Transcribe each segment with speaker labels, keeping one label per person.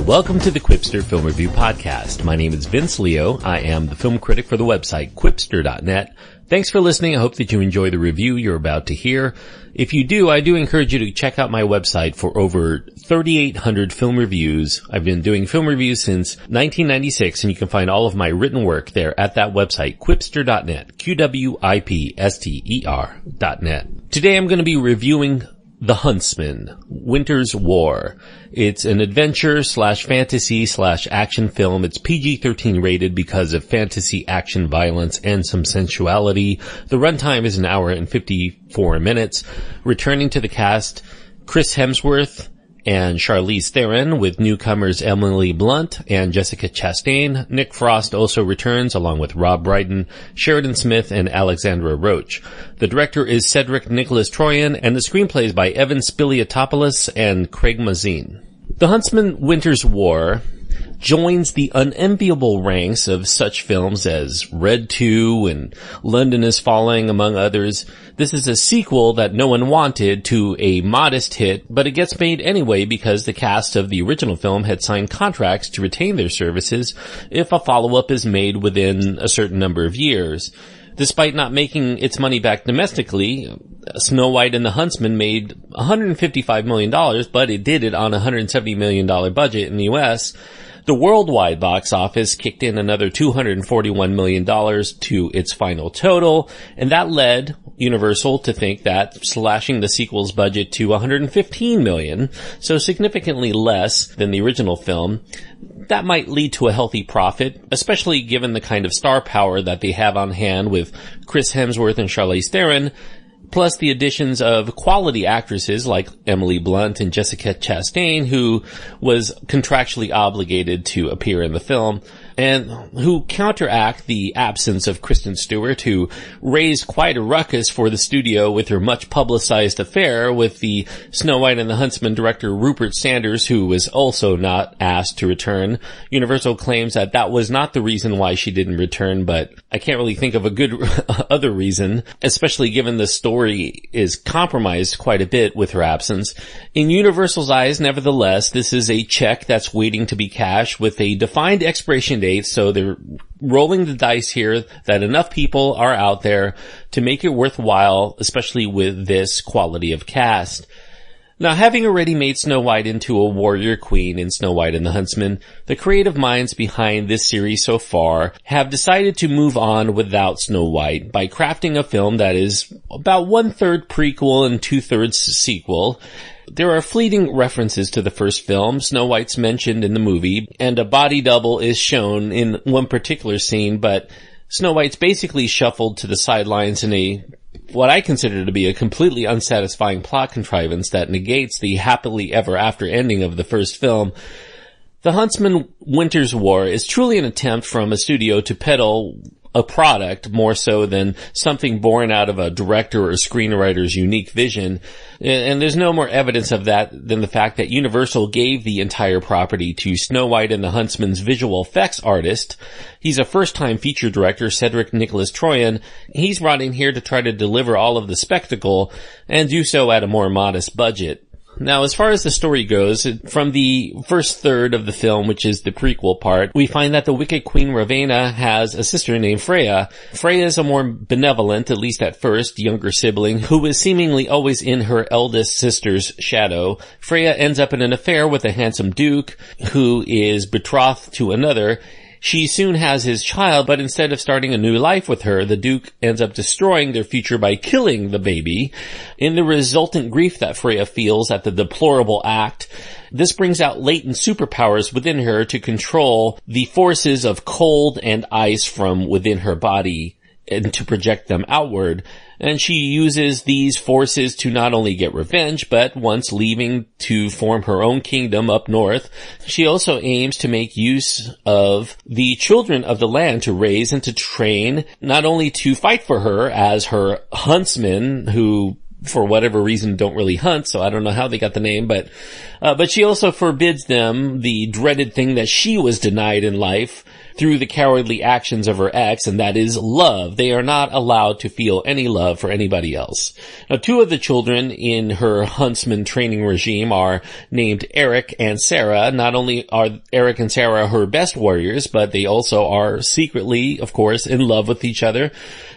Speaker 1: Welcome to the Quipster Film Review Podcast. My name is Vince Leo. I am the film critic for the website Quipster.net. Thanks for listening. I hope that you enjoy the review you're about to hear. If you do, I do encourage you to check out my website for over 3,800 film reviews. I've been doing film reviews since 1996, and you can find all of my written work there at that website, Quipster.net, Quipster.net. Today I'm going to be reviewing The Huntsman, Winter's War. It's an adventure/fantasy/action film. It's PG-13 rated because of fantasy, action, violence, and some sensuality. The runtime is 1 hour and 54 minutes. Returning to the cast, Chris Hemsworth and Charlize Theron, with newcomers Emily Blunt and Jessica Chastain. Nick Frost also returns, along with Rob Brydon, Sheridan Smith, and Alexandra Roach. The director is Cedric Nicholas Troyan, and the screenplay is by Evan Spiliotopoulos and Craig Mazin. The Huntsman, Winter's War joins the unenviable ranks of such films as Red 2 and London is Falling, among others. This is a sequel that no one wanted to a modest hit, but it gets made anyway because the cast of the original film had signed contracts to retain their services if a follow-up is made within a certain number of years. Despite not making its money back domestically, Snow White and the Huntsman made $155 million, but it did it on a $170 million budget in the US. The worldwide box office kicked in another $241 million to its final total, and that led Universal to think that slashing the sequel's budget to $115 million, so significantly less than the original film, that might lead to a healthy profit, especially given the kind of star power that they have on hand with Chris Hemsworth and Charlize Theron, plus the additions of quality actresses like Emily Blunt and Jessica Chastain, who was contractually obligated to appear in the film, and who counteract the absence of Kristen Stewart, who raised quite a ruckus for the studio with her much-publicized affair with the Snow White and the Huntsman director Rupert Sanders, who was also not asked to return. Universal claims that that was not the reason why she didn't return, but I can't really think of a good other reason, especially given the story is compromised quite a bit with her absence. In Universal's eyes, nevertheless, this is a check that's waiting to be cashed with a defined expiration date, so they're rolling the dice here that enough people are out there to make it worthwhile, especially with this quality of cast. Now, having already made Snow White into a warrior queen in Snow White and the Huntsman, the creative minds behind this series so far have decided to move on without Snow White by crafting a film that is about 1/3 prequel and 2/3 sequel. There are fleeting references to the first film. Snow White's mentioned in the movie, and a body double is shown in one particular scene, but Snow White's basically shuffled to the sidelines in what I consider to be a completely unsatisfying plot contrivance that negates the happily ever after ending of the first film. The Huntsman, Winter's War is truly an attempt from a studio to peddle a product more so than something born out of a director or screenwriter's unique vision. And there's no more evidence of that than the fact that Universal gave the entire property to Snow White and the Huntsman's visual effects artist. He's a first-time feature director, Cedric Nicholas Troyan. He's brought in here to try to deliver all of the spectacle and do so at a more modest budget. Now, as far as the story goes, from the first third of the film, which is the prequel part, we find that the wicked Queen Ravenna has a sister named Freya. Freya is a more benevolent, at least at first, younger sibling who is seemingly always in her eldest sister's shadow. Freya ends up in an affair with a handsome duke who is betrothed to another. She soon has his child, but instead of starting a new life with her, the Duke ends up destroying their future by killing the baby. In the resultant grief that Freya feels at the deplorable act, this brings out latent superpowers within her to control the forces of cold and ice from within her body and to project them outward. And she uses these forces to not only get revenge, but once leaving to form her own kingdom up north, she also aims to make use of the children of the land to raise and to train, not only to fight for her as her huntsmen, who for whatever reason don't really hunt, so I don't know how they got the name, but she also forbids them the dreaded thing that she was denied in life, through the cowardly actions of her ex, and that is love. They are not allowed to feel any love for anybody else. Now, two of the children in her Huntsman training regime are named Eric and Sarah. Not only are Eric and Sarah her best warriors, but they also are secretly, of course, in love with each other,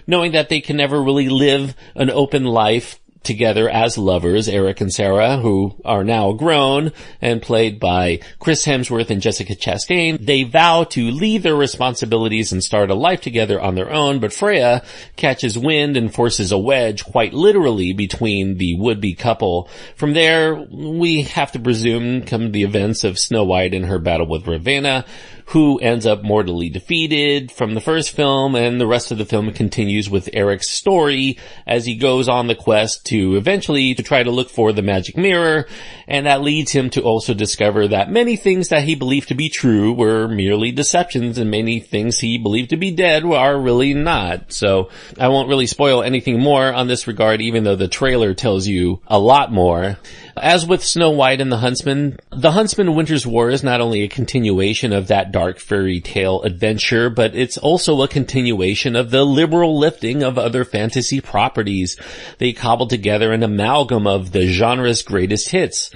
Speaker 1: knowing that they can never really live an open life together as lovers. Eric and Sarah, who are now grown and played by Chris Hemsworth and Jessica Chastain, they vow to leave their responsibilities and start a life together on their own, but Freya catches wind and forces a wedge, quite literally, between the would-be couple. From there, we have to presume come the events of Snow White and her battle with Ravenna, who ends up mortally defeated from the first film, and the rest of the film continues with Eric's story as he goes on the quest to eventually to try to look for the magic mirror, and that leads him to also discover that many things that he believed to be true were merely deceptions, and many things he believed to be dead are really not. So I won't really spoil anything more on this regard, even though the trailer tells you a lot more. As with Snow White and the Huntsman Winter's War is not only a continuation of that dark fairy tale adventure, but it's also a continuation of the liberal lifting of other fantasy properties. They cobbled together an amalgam of the genre's greatest hits.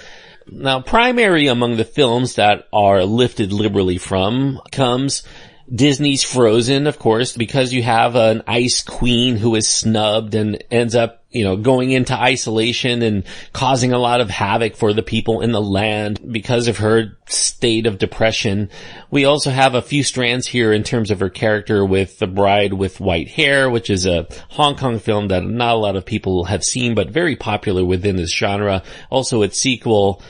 Speaker 1: Now, primary among the films that are lifted liberally from comes Disney's Frozen, of course, because you have an ice queen who is snubbed and ends up, going into isolation and causing a lot of havoc for the people in the land because of her state of depression. We also have a few strands here in terms of her character with The Bride with White Hair, which is a Hong Kong film that not a lot of people have seen, but very popular within this genre. Also its sequel,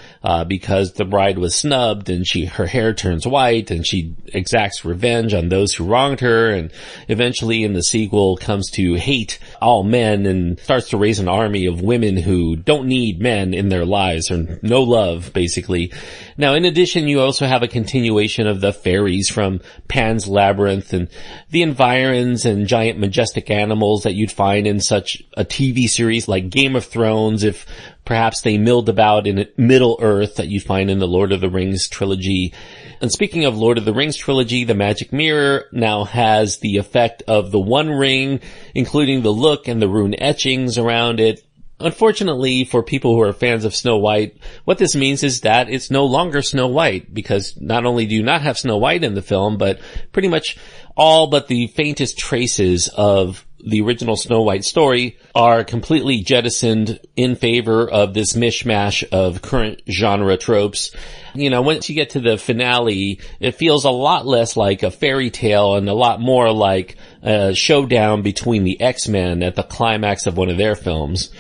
Speaker 1: because the bride was snubbed and her hair turns white and she exacts revenge on those who wronged her, and eventually in the sequel comes to hate all men and starts to raise an army of women who don't need men in their lives, or no love, basically. Now, in addition, you also have a continuation of the fairies from Pan's Labyrinth and the environs and giant majestic animals that you'd find in such a TV series like Game of Thrones, if perhaps they milled about in Middle Earth, that you find in the Lord of the Rings trilogy. And speaking of Lord of the Rings trilogy, the magic mirror now has the effect of the One Ring, including the look and the rune etchings around it. Unfortunately, for people who are fans of Snow White, what this means is that it's no longer Snow White, because not only do you not have Snow White in the film, but pretty much all but the faintest traces of the original Snow White story are completely jettisoned in favor of this mishmash of current genre tropes. Once you get to the finale, it feels a lot less like a fairy tale and a lot more like a showdown between the X-Men at the climax of one of their films.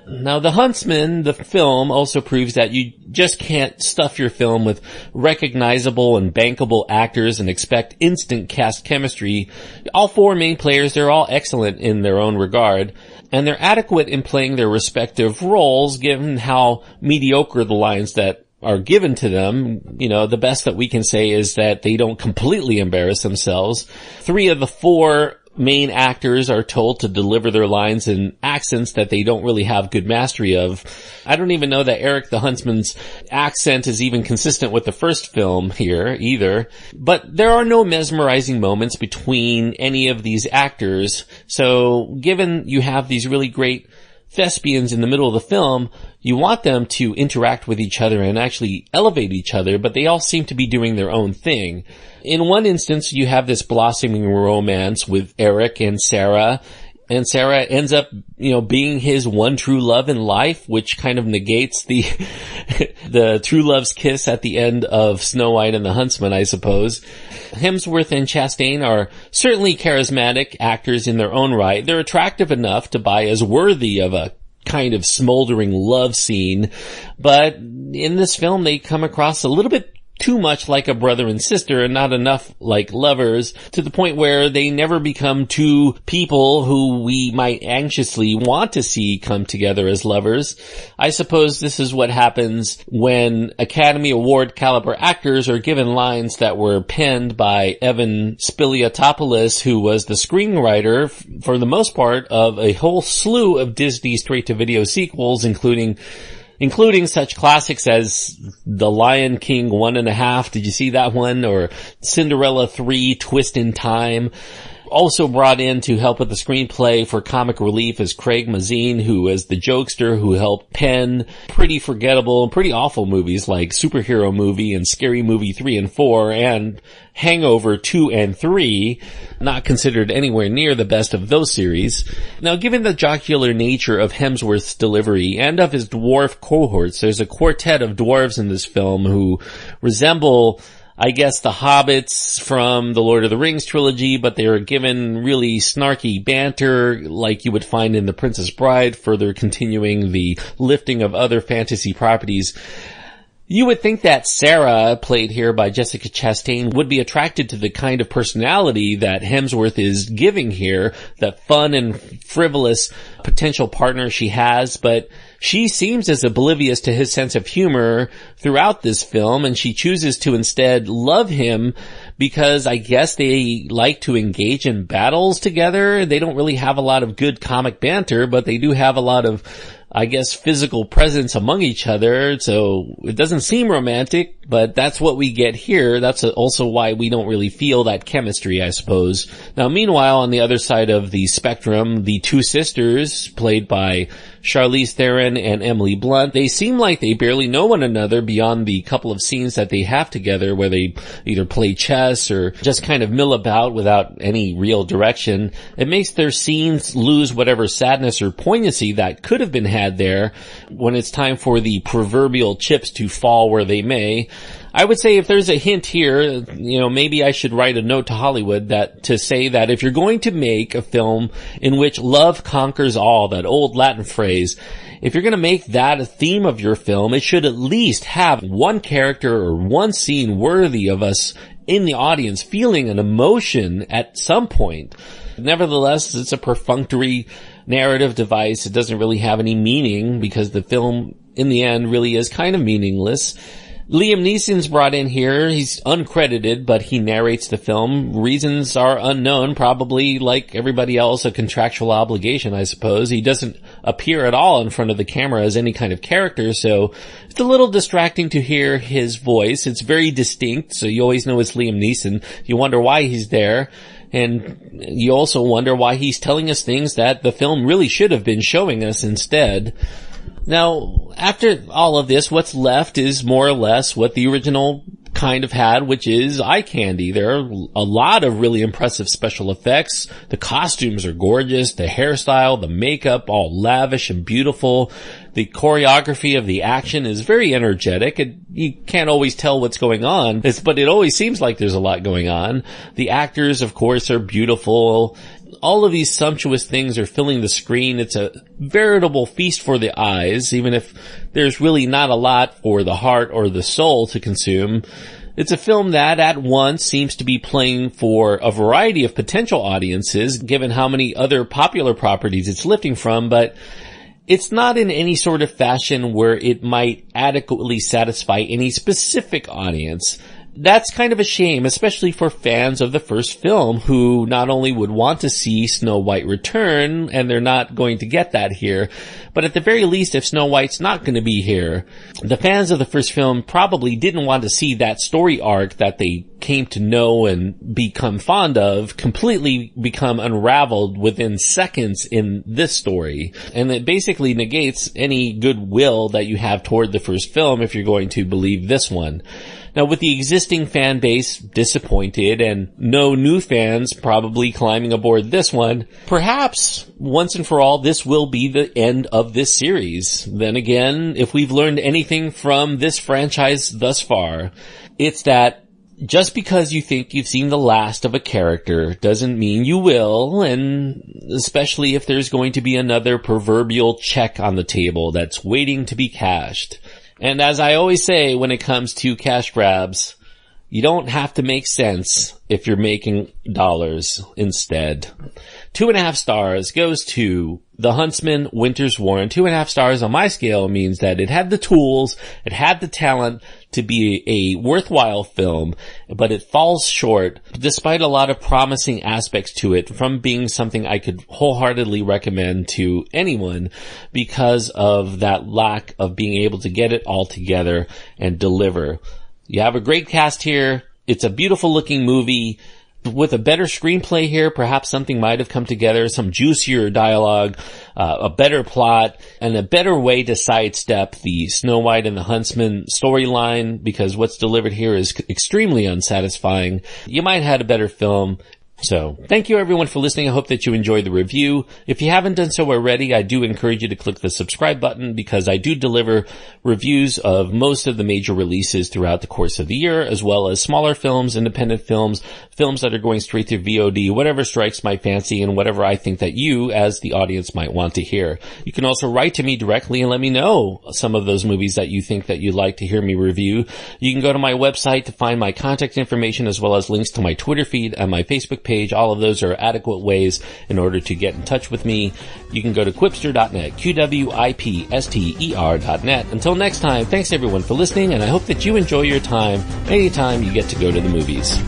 Speaker 1: Now, The Huntsman, the film, also proves that you just can't stuff your film with recognizable and bankable actors and expect instant cast chemistry. All four main players, they're all excellent in their own regard, and they're adequate in playing their respective roles given how mediocre the lines that are given to them. The best that we can say is that they don't completely embarrass themselves. 3 of the 4 main actors are told to deliver their lines in accents that they don't really have good mastery of. I don't even know that Eric the Huntsman's accent is even consistent with the first film here either. But there are no mesmerizing moments between any of these actors. So given you have these really great thespians in the middle of the film, you want them to interact with each other and actually elevate each other, but they all seem to be doing their own thing. In one instance, you have this blossoming romance with Eric and Sarah ends up, being his one true love in life, which kind of negates the the true love's kiss at the end of Snow White and the Huntsman, I suppose. Hemsworth and Chastain are certainly charismatic actors in their own right. They're attractive enough to buy as worthy of a kind of smoldering love scene, but in this film they come across a little bit too much like a brother and sister and not enough like lovers, to the point where they never become two people who we might anxiously want to see come together as lovers. I suppose this is what happens when Academy Award caliber actors are given lines that were penned by Evan Spiliotopoulos, who was the screenwriter for the most part of a whole slew of Disney straight-to-video sequels, including including such classics as The Lion King 1.5. Did you see that one? Or Cinderella 3, Twist in Time. Also brought in to help with the screenplay for comic relief is Craig Mazin, who is the jokester who helped pen pretty forgettable and pretty awful movies like Superhero Movie and Scary Movie 3 and 4 and Hangover 2 and 3, not considered anywhere near the best of those series. Now, given the jocular nature of Hemsworth's delivery and of his dwarf cohorts, there's a quartet of dwarves in this film who resemble, I guess, the hobbits from the Lord of the Rings trilogy, but they are given really snarky banter like you would find in The Princess Bride, further continuing the lifting of other fantasy properties. You would think that Sarah, played here by Jessica Chastain, would be attracted to the kind of personality that Hemsworth is giving here, that fun and frivolous potential partner she has, but she seems as oblivious to his sense of humor throughout this film, and she chooses to instead love him because I guess they like to engage in battles together. They don't really have a lot of good comic banter, but they do have a lot of, I guess, physical presence among each other, so it doesn't seem romantic, but that's what we get here. That's also why we don't really feel that chemistry, I suppose. Now, meanwhile, on the other side of the spectrum, the two sisters, played by Charlize Theron and Emily Blunt, they seem like they barely know one another beyond the couple of scenes that they have together where they either play chess or just kind of mill about without any real direction. It makes their scenes lose whatever sadness or poignancy that could have been had there when it's time for the proverbial chips to fall where they may. I would say if there's a hint here, maybe I should write a note to Hollywood to say that if you're going to make a film in which love conquers all, that old Latin phrase, if you're going to make that a theme of your film, it should at least have one character or one scene worthy of us in the audience feeling an emotion at some point. Nevertheless, it's a perfunctory narrative device. It doesn't really have any meaning because the film in the end really is kind of meaningless. Liam Neeson's brought in here. He's uncredited, but he narrates the film. Reasons are unknown, probably like everybody else, a contractual obligation, I suppose. He doesn't appear at all in front of the camera as any kind of character, so it's a little distracting to hear his voice. It's very distinct, so you always know it's Liam Neeson. You wonder why he's there. And you also wonder why he's telling us things that the film really should have been showing us instead. Now, after all of this, what's left is more or less what the original kind of had, which is eye candy. There are a lot of really impressive special effects. The costumes are gorgeous. The hairstyle, the makeup, all lavish and beautiful. The choreography of the action is very energetic. You can't always tell what's going on, but it always seems like there's a lot going on. The actors, of course, are beautiful. All of these sumptuous things are filling the screen. It's a veritable feast for the eyes, even if there's really not a lot for the heart or the soul to consume. It's a film that at once seems to be playing for a variety of potential audiences, given how many other popular properties it's lifting from, but it's not in any sort of fashion where it might adequately satisfy any specific audience. That's kind of a shame, especially for fans of the first film who not only would want to see Snow White return, and they're not going to get that here, but at the very least, if Snow White's not going to be here, the fans of the first film probably didn't want to see that story arc that they came to know and become fond of completely become unraveled within seconds in this story. And it basically negates any goodwill that you have toward the first film if you're going to believe this one. Now, with the existing fan base disappointed and no new fans probably climbing aboard this one, perhaps once and for all, this will be the end of this series. Then again, if we've learned anything from this franchise thus far, it's that just because you think you've seen the last of a character doesn't mean you will, and especially if there's going to be another proverbial check on the table that's waiting to be cashed. And as I always say when it comes to cash grabs, you don't have to make sense if you're making dollars instead. 2.5 stars goes to The Huntsman, Winter's War, and 2.5 stars on my scale means that it had the tools, it had the talent to be a worthwhile film, but it falls short, despite a lot of promising aspects to it, from being something I could wholeheartedly recommend to anyone because of that lack of being able to get it all together and deliver. You have a great cast here. It's a beautiful looking movie. With a better screenplay here, perhaps something might have come together, some juicier dialogue, a better plot, and a better way to sidestep the Snow White and the Huntsman storyline, because what's delivered here is extremely unsatisfying. You might have had a better film. So, thank you everyone for listening. I hope that you enjoyed the review. If you haven't done so already, I do encourage you to click the subscribe button because I do deliver reviews of most of the major releases throughout the course of the year, as well as smaller films, independent films, films that are going straight to VOD, whatever strikes my fancy and whatever I think that you, as the audience, might want to hear. You can also write to me directly and let me know some of those movies that you think that you'd like to hear me review. You can go to my website to find my contact information as well as links to my Twitter feed and my Facebook page. All of those are adequate ways in order to get in touch with me. You can go to quipster.net, QWIPSTER.net. Until next time, thanks everyone for listening, and I hope that you enjoy your time anytime you get to go to the movies.